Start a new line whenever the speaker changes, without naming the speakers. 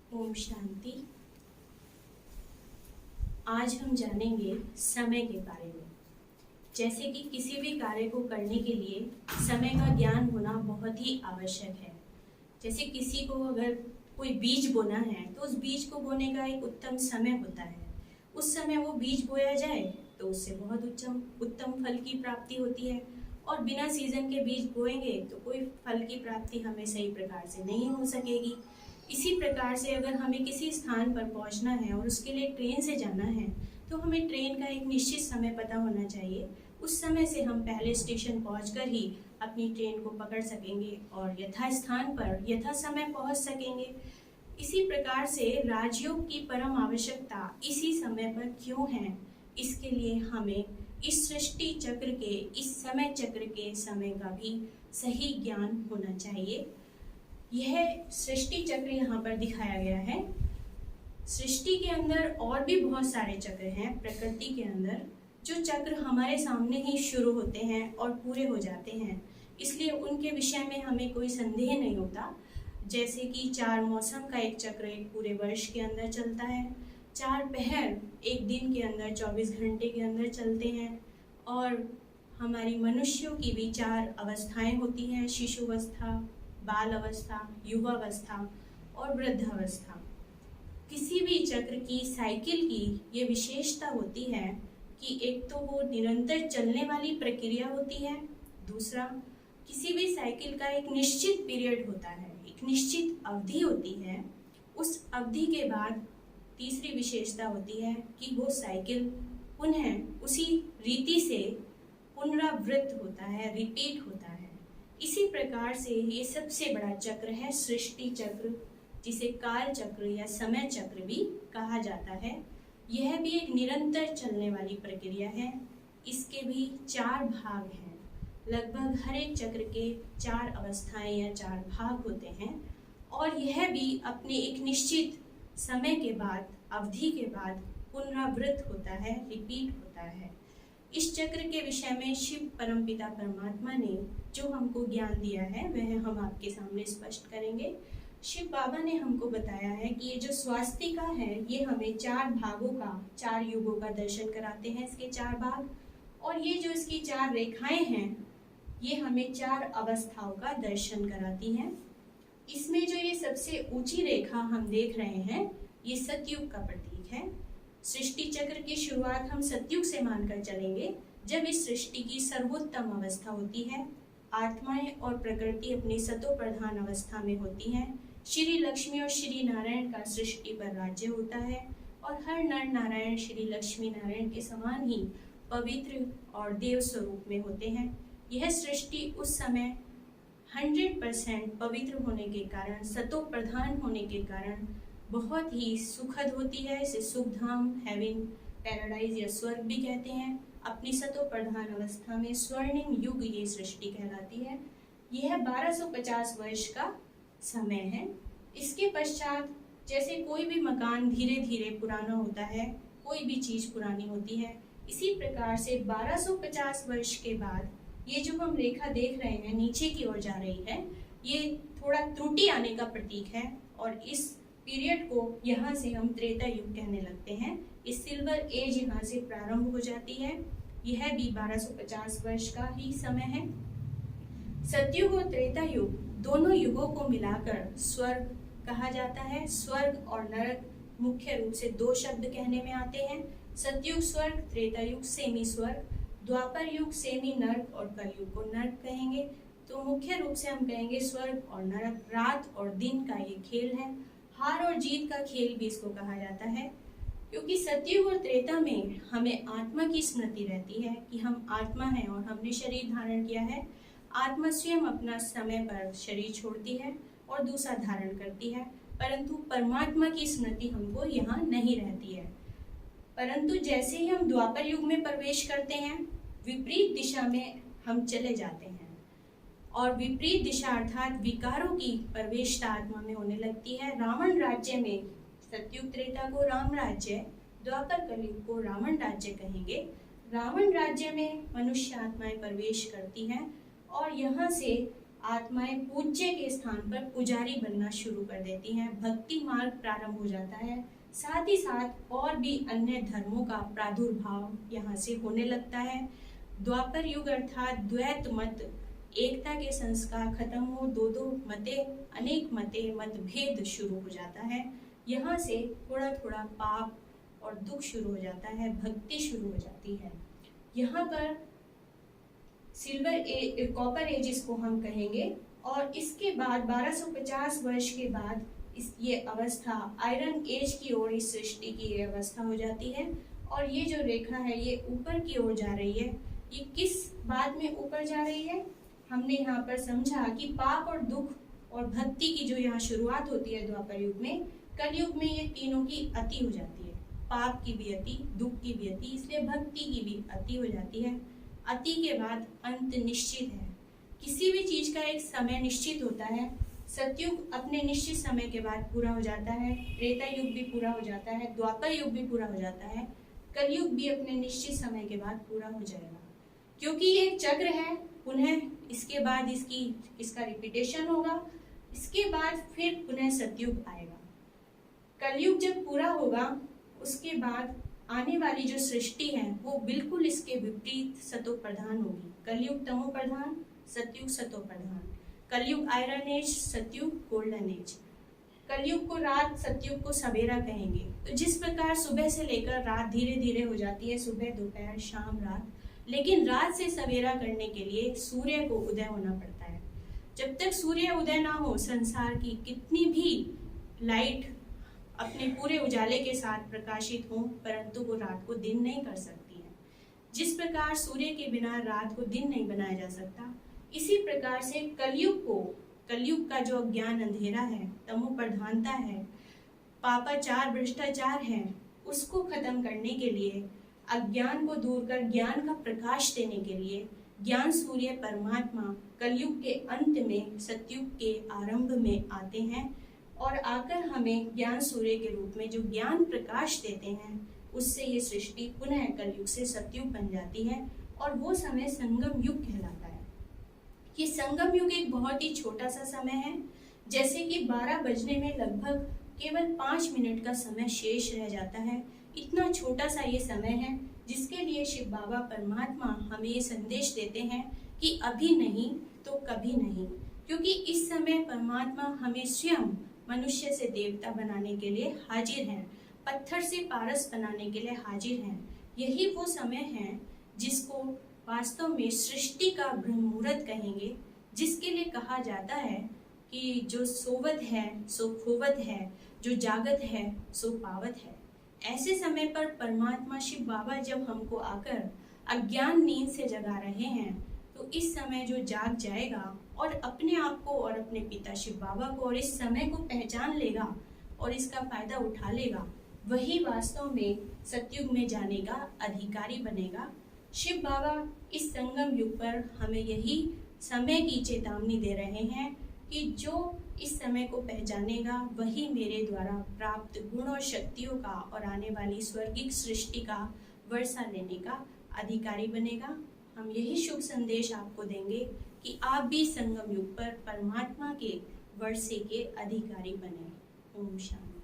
ओम शांति। आज हम जानेंगे समय के बारे में। जैसे कि किसी भी कार्य को करने के लिए समय का ज्ञान होना बहुत ही आवश्यक है। जैसे किसी को अगर कोई बीज बोना है तो उस बीज को बोने का एक उत्तम समय होता है। उस समय वो बीज बोया जाए तो उससे बहुत उत्तम फल की प्राप्ति होती है, और बिना सीजन के बीज बोएंगे तो कोई फल की प्राप्ति हमें सही प्रकार से नहीं हो सकेगी। इसी प्रकार से अगर हमें किसी स्थान पर पहुंचना है और उसके लिए ट्रेन से जाना है तो हमें ट्रेन का एक निश्चित समय पता होना चाहिए। उस समय से हम पहले स्टेशन पहुंचकर ही अपनी ट्रेन को पकड़ सकेंगे और यथा स्थान पर यथा समय पहुंच सकेंगे। इसी प्रकार से राजयोग की परम आवश्यकता इसी समय पर क्यों है, इसके लिए हमें इस सृष्टि चक्र के, इस समय चक्र के समय का भी सही ज्ञान होना चाहिए। यह सृष्टि चक्र यहाँ पर दिखाया गया है। सृष्टि के अंदर और भी बहुत सारे चक्र हैं प्रकृति के अंदर, जो चक्र हमारे सामने ही शुरू होते हैं और पूरे हो जाते हैं, इसलिए उनके विषय में हमें कोई संदेह नहीं होता। जैसे कि 4 मौसम का एक चक्र एक पूरे वर्ष के अंदर चलता है, 4 पहर एक दिन के अंदर 24 घंटे के अंदर चलते हैं, और हमारी मनुष्यों की भी 4 अवस्थाएं होती हैं, शिशुवस्था, बाल अवस्था, युवावस्था और वृद्धावस्था। किसी भी चक्र की साइकिल की ये विशेषता होती है कि एक तो वो निरंतर चलने वाली प्रक्रिया होती है, दूसरा किसी भी साइकिल का एक निश्चित पीरियड होता है, एक निश्चित अवधि होती है। उस अवधि के बाद तीसरी विशेषता होती है कि वो साइकिल पुनः उसी रीति से पुनरावृत्त होता है, रिपीट होता है। इसी प्रकार से ये सबसे बड़ा चक्र है सृष्टि चक्र, जिसे काल चक्र या समय चक्र भी कहा जाता है। यह भी एक निरंतर चलने वाली प्रक्रिया है। इसके भी 4 भाग हैं। लगभग हर एक चक्र के 4 अवस्थाएं या 4 भाग होते हैं, और यह भी अपने एक निश्चित समय के बाद, अवधि के बाद पुनरावृत्त होता है, रिपीट होता है। इस चक्र के विषय में शिव परमपिता परमात्मा ने जो हमको ज्ञान दिया है वह हम आपके सामने स्पष्ट करेंगे। शिव बाबा ने हमको बताया है कि ये जो स्वास्तिका है ये हमें 4 भागों का, 4 युगों का दर्शन कराते हैं, इसके 4 भाग, और ये जो इसकी 4 रेखाएं हैं ये हमें 4 अवस्थाओं का दर्शन कराती हैं। इसमें जो ये सबसे ऊंची रेखा हम देख रहे हैं ये सतयुग का प्रतीक है। सृष्टि चक्र की शुरुआत हम सतयुग से मानकर चलेंगे, जब इस सृष्टि की सर्वोत्तम अवस्था होती है। आत्माएं और प्रकृति अपनी सतो प्रधान अवस्था में होती हैं। श्री लक्ष्मी और श्री नारायण का सृष्टि पर राज्य होता है, और हर नर नारायण श्री लक्ष्मी नारायण के समान ही पवित्र और देव स्वरूप में होते हैं। यह सृष्टि उस समय 100% पवित्र होने के कारण, सतो प्रधान होने के कारण बहुत ही सुखद होती है। इसे सुखधाम, हेवन, पैराडाइज या स्वर्ग भी कहते हैं। अपनी सतो प्रधान अवस्था में स्वर्णिम युग ये सृष्टि कहलाती है। यह 1250 वर्ष का समय है। इसके पश्चात जैसे कोई भी मकान धीरे धीरे पुराना होता है, कोई भी चीज पुरानी होती है, इसी प्रकार से 1250 वर्ष के बाद ये जो हम रेखा देख रहे हैं नीचे की ओर जा रही है, ये थोड़ा त्रुटि आने का प्रतीक है, और इस पीरियड को यहाँ से हम त्रेता युग कहने लगते हैं। इस सिल्वर एज यहाँ से प्रारंभ हो जाती है। यह भी 1250 वर्ष का ही समय है। सतयुग और त्रेता युग दोनों युगों को मिलाकर स्वर्ग कहा जाता है। स्वर्ग और नरक मुख्य रूप से 2 शब्द कहने में आते हैं। सतयुग स्वर्ग, त्रेता युग सेमी स्वर्ग, द्वापर युग सेमी नरक, और कलयुग को नरक कहेंगे। तो मुख्य रूप से हम कहेंगे स्वर्ग और नरक, रात और दिन का ये खेल है। हार और जीत का खेल भी इसको कहा जाता है, क्योंकि सतयुग और त्रेता में हमें आत्मा की स्मृति रहती है कि हम आत्मा हैं और हमने शरीर धारण किया है। आत्मा स्वयं अपना समय पर शरीर छोड़ती है और दूसरा धारण करती है, परंतु परमात्मा की स्मृति हमको यहाँ नहीं रहती है। परंतु जैसे ही हम द्वापर युग में प्रवेश करते हैं, विपरीत दिशा में हम चले जाते हैं, और विपरीत दिशा अर्थात विकारों की प्रवेशता आत्मा में होने लगती है। रावण राज्य में सतयुग त्रेता को राम राज्य, द्वापर कलयुग को रावण राज्य कहेंगे। रावण राज्य में मनुष्य आत्माएं प्रवेश करती हैं, और यहाँ से आत्माएं पूज्य के स्थान पर पुजारी बनना शुरू कर देती हैं। भक्ति मार्ग प्रारंभ हो जाता है। साथ ही साथ और भी अन्य धर्मों का प्रादुर्भाव यहाँ से होने लगता है। द्वापर युग अर्थात द्वैत मत, एकता के संस्कार खत्म हो, दो दो मते, अनेक मते, मतभेद शुरू हो जाता है। यहाँ से थोड़ा थोड़ा पाप और दुख शुरू हो जाता है, भक्ति शुरू हो जाती है। यहाँ पर कॉपर एज इसको हम कहेंगे। और इसके बाद 1250 वर्ष के बाद ये अवस्था आयरन एज की ओर इस सृष्टि की ये अवस्था हो जाती है। और ये जो रेखा है ये ऊपर की ओर जा रही है। ये किस बात में ऊपर जा रही है? हमने यहाँ पर समझा कि पाप और दुख और भक्ति की जो यहाँ शुरुआत होती है द्वापर युग में, कलयुग में ये तीनों की अति हो जाती है। पाप की भी अति, दुख की भी अति, इसलिए भक्ति की भी अति हो जाती है। अति के बाद अंत निश्चित है। किसी भी चीज का एक समय निश्चित होता है। सतयुग अपने निश्चित समय के बाद पूरा हो जाता है, त्रेता युग भी पूरा हो जाता है, द्वापर युग भी पूरा हो जाता है, कलयुग भी अपने निश्चित समय के बाद पूरा हो जाएगा। क्योंकि ये एक चक्र है, पुनः इसके बाद इसका रिपीटेशन होगा, इसके बाद फिर पुनः सतयुग आएगा। कलयुग जब पूरा होगा उसके बाद आने वाली जो सृष्टि है वो बिल्कुल इसके विपरीत सतो प्रधान होगी। कलयुग तमो प्रधान, सतयुग सतो प्रधान। कलयुग आयरन एज, सतयुग गोल्डन एज। कलयुग को रात, सतयुग को सवेरा कहेंगे। तो जिस प्रकार सुबह से लेकर रात धीरे धीरे हो जाती है, सुबह दोपहर शाम रात, लेकिन रात से सवेरा करने के लिए सूर्य को उदय होना पड़ता है। जब तक सूर्य उदय ना हो, संसार की कितनी भी लाइट अपने पूरे उजाले के साथ प्रकाशित हो, परंतु वो रात को दिन नहीं कर सकती है। जिस प्रकार सूर्य के बिना रात को दिन नहीं बनाया जा सकता, इसी प्रकार से कलयुग का जो अज्ञान अंधेरा है, तमो प्रधानता है, पापाचार भ्रष्टाचार है, उसको खत्म करने के लिए, अज्ञान को दूर कर ज्ञान का प्रकाश देने के लिए ज्ञान सूर्य परमात्मा कलयुग के अंत में, सतयुग के आरंभ में आते हैं और आकर हमें ज्ञान सूर्य के रूप में जो ज्ञान प्रकाश देते हैं, उससे ये सृष्टि पुनः कलयुग से सतयुग बन जाती है। और वो समय संगम युग कहलाता है। ये संगम युग एक बहुत ही छोटा सा समय है, जैसे कि 12 बजने में लगभग केवल 5 मिनट का समय शेष रह जाता है। इतना छोटा सा ये समय है जिसके लिए शिव बाबा परमात्मा हमें ये संदेश देते हैं कि अभी नहीं तो कभी नहीं, क्योंकि इस समय परमात्मा हमें स्वयं मनुष्य से देवता बनाने के लिए हाजिर हैं, पत्थर से पारस बनाने के लिए हाजिर हैं। यही वो समय है जिसको वास्तव में सृष्टि का ब्रह्म मुहूर्त कहेंगे, जिसके लिए कहा जाता है कि जो सोवत है सो खोवत है, जो जागत है सो पावत है। ऐसे समय पर परमात्मा शिव बाबा जब हमको आकर अज्ञान नींद से जगा रहे हैं, तो इस समय जो जाग जाएगा और अपने आप को और अपने पिता शिव बाबा को और इस समय को पहचान लेगा और इसका फायदा उठा लेगा, वही वास्तव में सतयुग में जाने का अधिकारी बनेगा। शिव बाबा इस संगम युग पर हमें यही समय की चेतावनी दे रहे हैं कि जो इस समय को पहचानेगा वही मेरे द्वारा प्राप्त गुण और शक्तियों का और आने वाली स्वर्गिक सृष्टि का वर्षा लेने का अधिकारी बनेगा। हम यही शुभ संदेश आपको देंगे कि आप भी संगम युग पर परमात्मा के वर्षे के अधिकारी बने। ओम शांति।